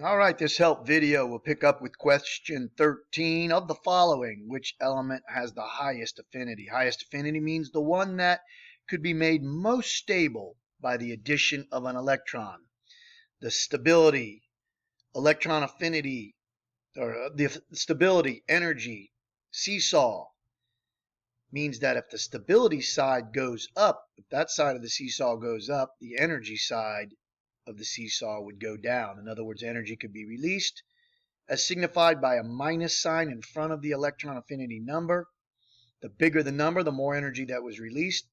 All right, this help video will pick up with question 13 of the following. Which element has the highest affinity? Highest affinity means the one that could be made most stable by the addition of an electron. The stability, electron affinity, or the stability, energy, seesaw, means that if the stability side goes up, if that side of the seesaw goes up, the energy side of the seesaw would go down. In other words, energy could be released as signified by a minus sign in front of the electron affinity number. The bigger the number, the more energy that was released.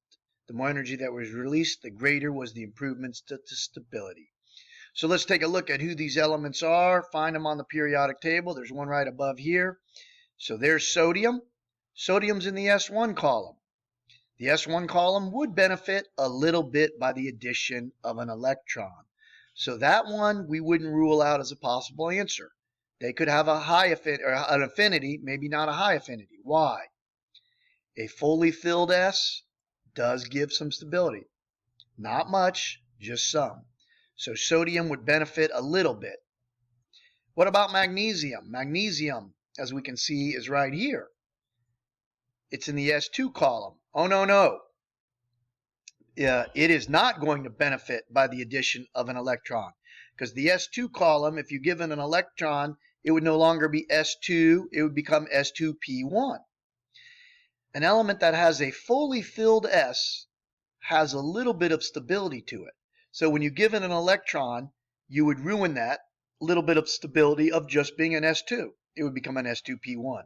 The more energy that was released, the greater was the improvements to stability. So let's take a look at who these elements are. Find them on the periodic table. There's one right above here. So there's sodium. Sodium's in the S1 column. The S1 column would benefit a little bit by the addition of an electron. So that one we wouldn't rule out as a possible answer. They could have a high affinity, or an affinity, maybe not a high affinity. Why? A fully filled S does give some stability. Not much, just some. So sodium would benefit a little bit. What about magnesium? Magnesium, as we can see, is right here. It's in the S2 column. Oh, no. It is not going to benefit by the addition of an electron, because the S2 column, if you give it an electron, it would no longer be S2, it would become S2P1. An element that has a fully filled S has a little bit of stability to it. So when you give it an electron, you would ruin that little bit of stability of just being an S2. It would become an S2P1.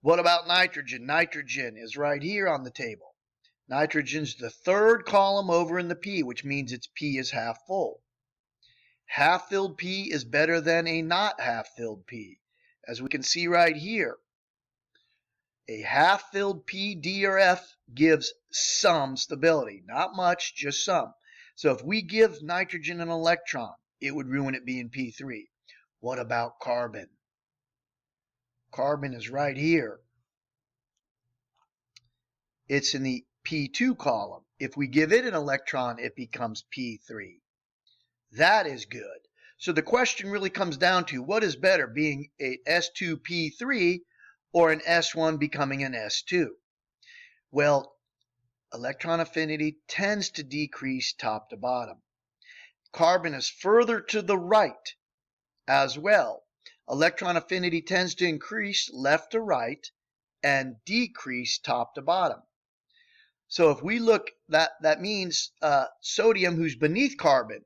What about nitrogen? Nitrogen is right here on the table. Nitrogen's the third column over in the P, which means its P is half full. Half-filled P is better than a not half-filled P. As we can see right here, a half-filled P, D, or F gives some stability. Not much, just some. So if we give nitrogen an electron, it would ruin it being P3. What about carbon? Carbon is right here. It's in the P2 column. If we give it an electron, it becomes P3. That is good. So the question really comes down to what is better, being a S2P3 or an S1 becoming an S2? Well, electron affinity tends to decrease top to bottom. Carbon is further to the right as well. Electron affinity tends to increase left to right and decrease top to bottom. So if we look, that means sodium, who's beneath carbon,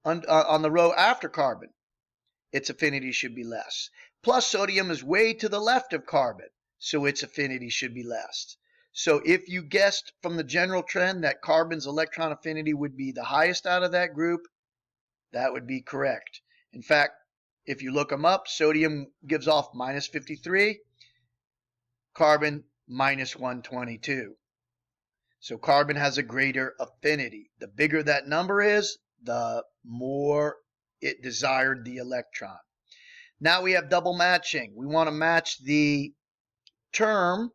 on the row after carbon, its affinity should be less. Plus sodium is way to the left of carbon, so its affinity should be less. So if you guessed from the general trend that carbon's electron affinity would be the highest out of that group, that would be correct. In fact, if you look them up, sodium gives off minus 53, carbon minus 122. So carbon has a greater affinity. The bigger that number is, the more it desired the electron. Now we have double matching. We want to match the term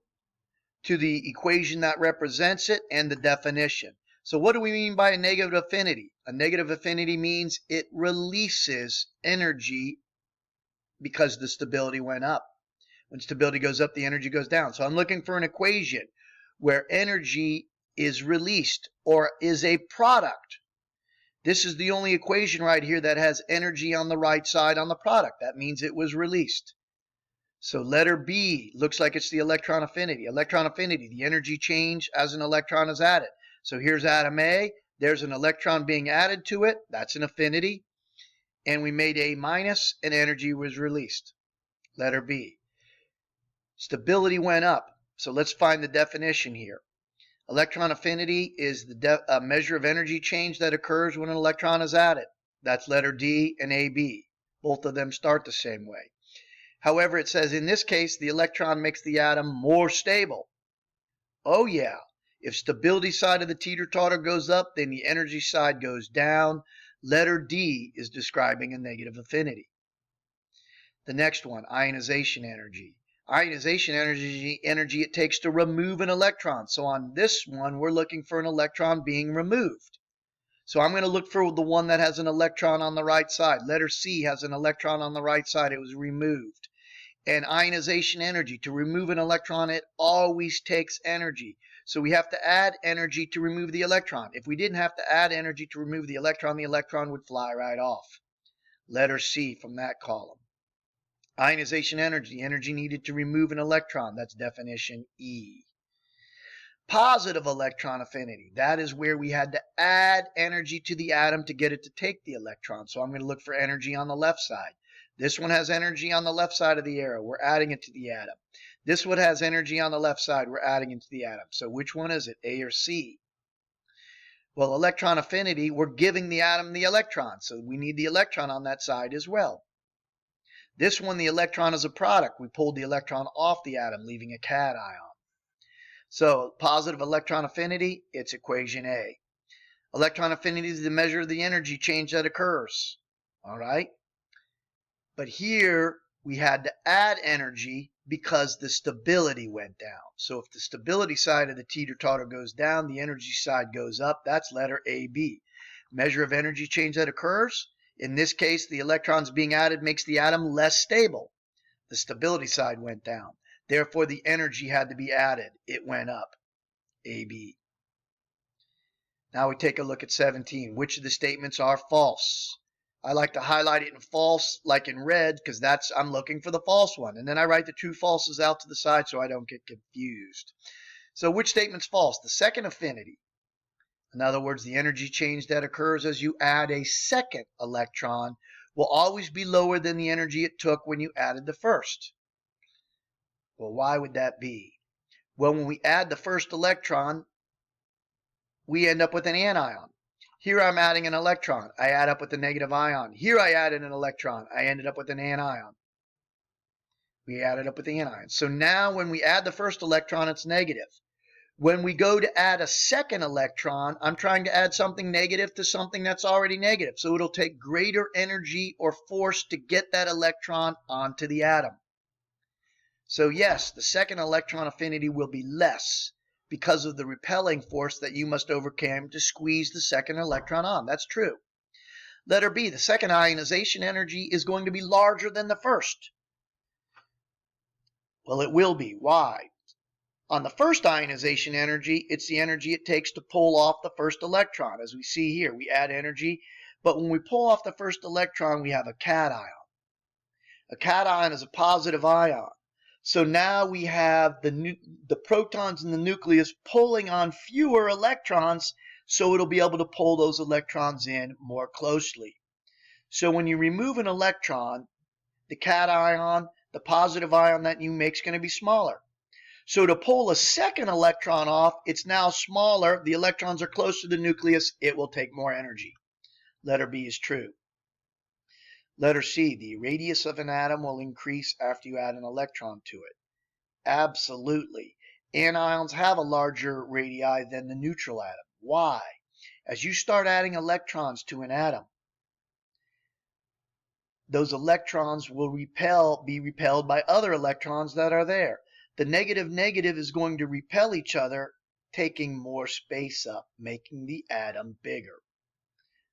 to the equation that represents it and the definition. So what do we mean by a negative affinity? A negative affinity means it releases energy because the stability went up. When stability goes up, the energy goes down. So I'm looking for an equation where energy is released or is a product. This is the only equation right here that has energy on the right side on the product. That means it was released. So letter B looks like it's the electron affinity. Electron affinity, the energy change as an electron is added. So here's atom A. There's an electron being added to it. That's an affinity. And we made A minus and energy was released. Letter B. Stability went up. So let's find the definition here. Electron affinity is the measure of energy change that occurs when an electron is added. That's letter D and AB. Both of them start the same way. However, it says in this case, the electron makes the atom more stable. Oh yeah, if stability side of the teeter-totter goes up, then the energy side goes down. Letter D is describing a negative affinity. The next one, ionization energy. Ionization energy it takes to remove an electron. So on this one, we're looking for an electron being removed. So I'm going to look for the one that has an electron on the right side. Letter C has an electron on the right side. It was removed. And ionization energy. To remove an electron, it always takes energy. So we have to add energy to remove the electron. If we didn't have to add energy to remove the electron would fly right off. Letter C from that column. Ionization energy, energy needed to remove an electron. That's definition E. Positive electron affinity. That is where we had to add energy to the atom to get it to take the electron. So I'm going to look for energy on the left side. This one has energy on the left side of the arrow. We're adding it to the atom. This one has energy on the left side. We're adding it to the atom. So which one is it, A or C? Well, electron affinity, we're giving the atom the electron. So we need the electron on that side as well. This one, the electron is a product. We pulled the electron off the atom, leaving a cation. So positive electron affinity, it's equation A. Electron affinity is the measure of the energy change that occurs. All right? But here we had to add energy because the stability went down. So if the stability side of the teeter-totter goes down, the energy side goes up. That's letter AB. Measure of energy change that occurs. In this case, the electrons being added makes the atom less stable. The stability side went down. Therefore, the energy had to be added. It went up. AB. Now we take a look at 17. Which of the statements are false? I like to highlight it in false, like in red, because I'm looking for the false one. And then I write the true falses out to the side so I don't get confused. So which statement's false? The second affinity. In other words, the energy change that occurs as you add a second electron will always be lower than the energy it took when you added the first. Well, why would that be? Well, when we add the first electron, we end up with an anion. Here I'm adding an electron. I add up with a negative ion. Here I added an electron. I ended up with an anion. We added up with the anion. So now when we add the first electron, it's negative. When we go to add a second electron, I'm trying to add something negative to something that's already negative. So it'll take greater energy or force to get that electron onto the atom. So yes, the second electron affinity will be less because of the repelling force that you must overcome to squeeze the second electron on. That's true. Letter B, the second ionization energy is going to be larger than the first. Well, it will be. Why? On the first ionization energy, it's the energy it takes to pull off the first electron. As we see here, we add energy, but when we pull off the first electron, we have a cation. A cation is a positive ion. So now we have the protons in the nucleus pulling on fewer electrons, so it'll be able to pull those electrons in more closely. So when you remove an electron, the cation, the positive ion that you make, is going to be smaller. So to pull a second electron off, it's now smaller. The electrons are close to the nucleus. It will take more energy. Letter B is true. Letter C, the radius of an atom will increase after you add an electron to it. Absolutely. Anions have a larger radii than the neutral atom. Why? As you start adding electrons to an atom, those electrons will be repelled by other electrons that are there. The negative is going to repel each other, taking more space up, making the atom bigger.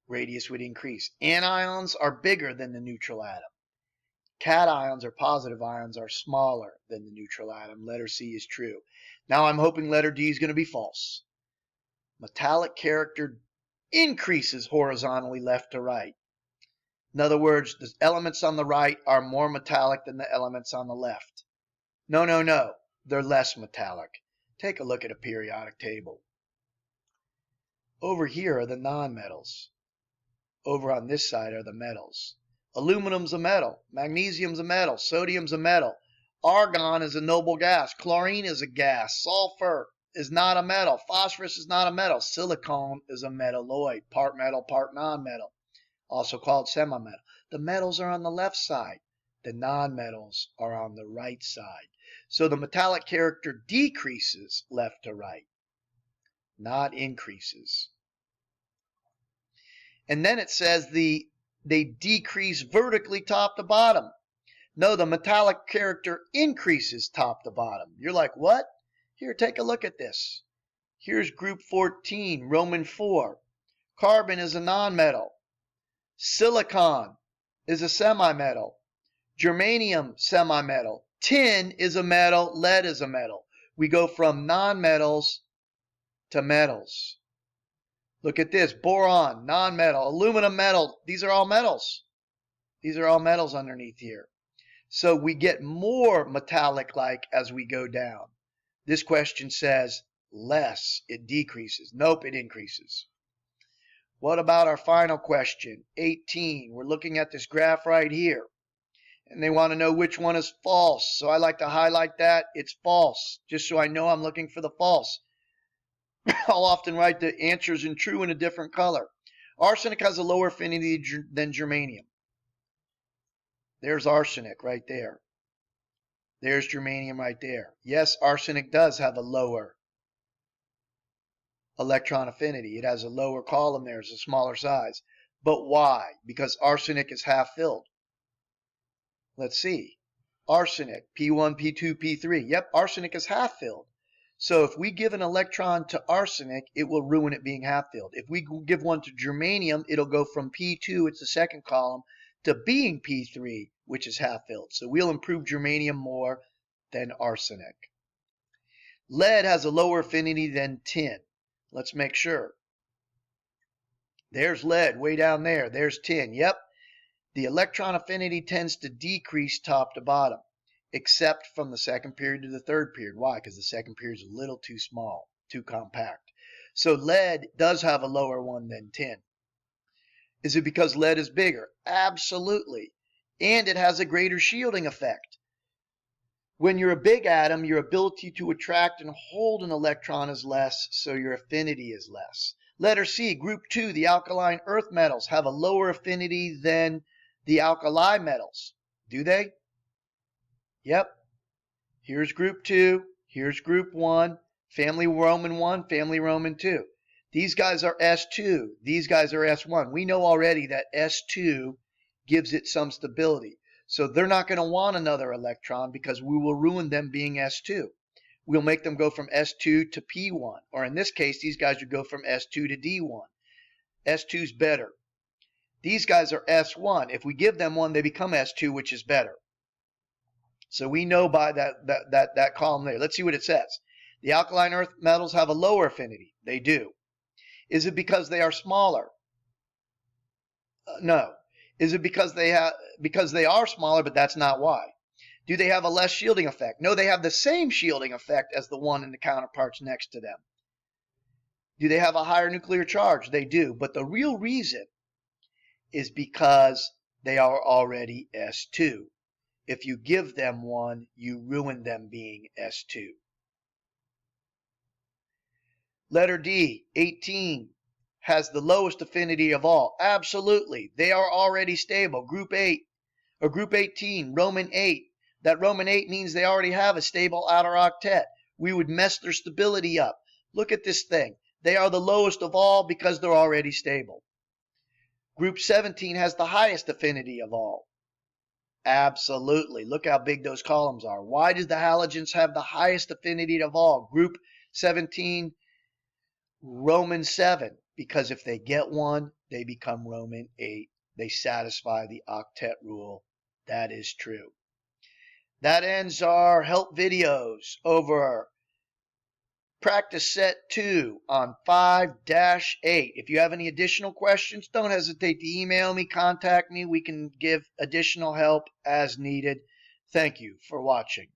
Radius would increase. Anions are bigger than the neutral atom. Cations or positive ions are smaller than the neutral atom. Letter C is true. Now I'm hoping letter D is going to be false. Metallic character increases horizontally left to right. In other words, the elements on the right are more metallic than the elements on the left. No. They're less metallic. Take a look at a periodic table. Over here are the nonmetals. Over on this side are the metals. Aluminum's a metal. Magnesium's a metal. Sodium's a metal. Argon is a noble gas. Chlorine is a gas. Sulfur is not a metal. Phosphorus is not a metal. Silicon is a metalloid. Part metal, part non-metal. Also called semi-metal. The metals are on the left side. The nonmetals are on the right side. So the metallic character decreases left to right, not increases. And then it says they decrease vertically top to bottom. No, the metallic character increases top to bottom. You're like, what? Here, take a look at this. Here's group 14, Roman 4. Carbon is a nonmetal. Silicon is a semimetal. Germanium, semimetal. Tin is a metal. Lead is a metal. We go from nonmetals to metals. Look at this. Boron, nonmetal. Aluminum, metal. These are all metals. These are all metals underneath here. So we get more metallic-like as we go down. This question says less. It decreases. Nope, it increases. What about our final question? 18. We're looking at this graph right here. And they want to know which one is false. So I like to highlight that. It's false, just so I know I'm looking for the false. I'll often write the answers in true in a different color. Arsenic has a lower affinity than germanium. There's arsenic right there. There's germanium right there. Yes, arsenic does have a lower electron affinity. It has a lower column there. It's a smaller size. But why? Because arsenic is half filled. Let's see. Arsenic, P1, P2, P3. Yep, arsenic is half filled. So if we give an electron to arsenic, it will ruin it being half filled. If we give one to germanium, it'll go from P2, it's the second column, to being P3, which is half filled. So we'll improve germanium more than arsenic. Lead has a lower affinity than tin. Let's make sure. There's lead way down there. There's tin. Yep. The electron affinity tends to decrease top to bottom, except from the second period to the third period. Why? Because the second period is a little too small, too compact. So lead does have a lower one than tin. Is it because lead is bigger? Absolutely. And it has a greater shielding effect. When you're a big atom, your ability to attract and hold an electron is less, so your affinity is less. Letter C, group 2, the alkaline earth metals have a lower affinity than the alkali metals. Do they? Yep. Here's group 2. Here's group 1. Family Roman 1, family Roman 2. These guys are S2. These guys are S1. We know already that S2 gives it some stability. So they're not going to want another electron because we will ruin them being S2. We'll make them go from S2 to P1. Or in this case, these guys would go from S2 to D1. S2 is better. These guys are S1. If we give them one, they become S2, which is better. So we know by that column there. Let's see what it says. The alkaline earth metals have a lower affinity. They do. Is it because they are smaller? No. Is it because they are smaller, but that's not why? Do they have a less shielding effect? No, they have the same shielding effect as the one and the counterparts next to them. Do they have a higher nuclear charge? They do. But the real reason is because they are already S2. If you give them one, you ruin them being S2. Letter D, 18, has the lowest affinity of all. Absolutely. They are already stable. Group 8, or Group 18, Roman 8. That Roman 8 means they already have a stable outer octet. We would mess their stability up. Look at this thing. They are the lowest of all because they're already stable. Group 17 has the highest affinity of all. Absolutely. Look how big those columns are. Why does the halogens have the highest affinity of all? Group 17, Roman 7. Because if they get one, they become Roman 8. They satisfy the octet rule. That is true. That ends our help videos over practice set 2 on 5-8. If you have any additional questions, don't hesitate to email me, contact me. We can give additional help as needed. Thank you for watching.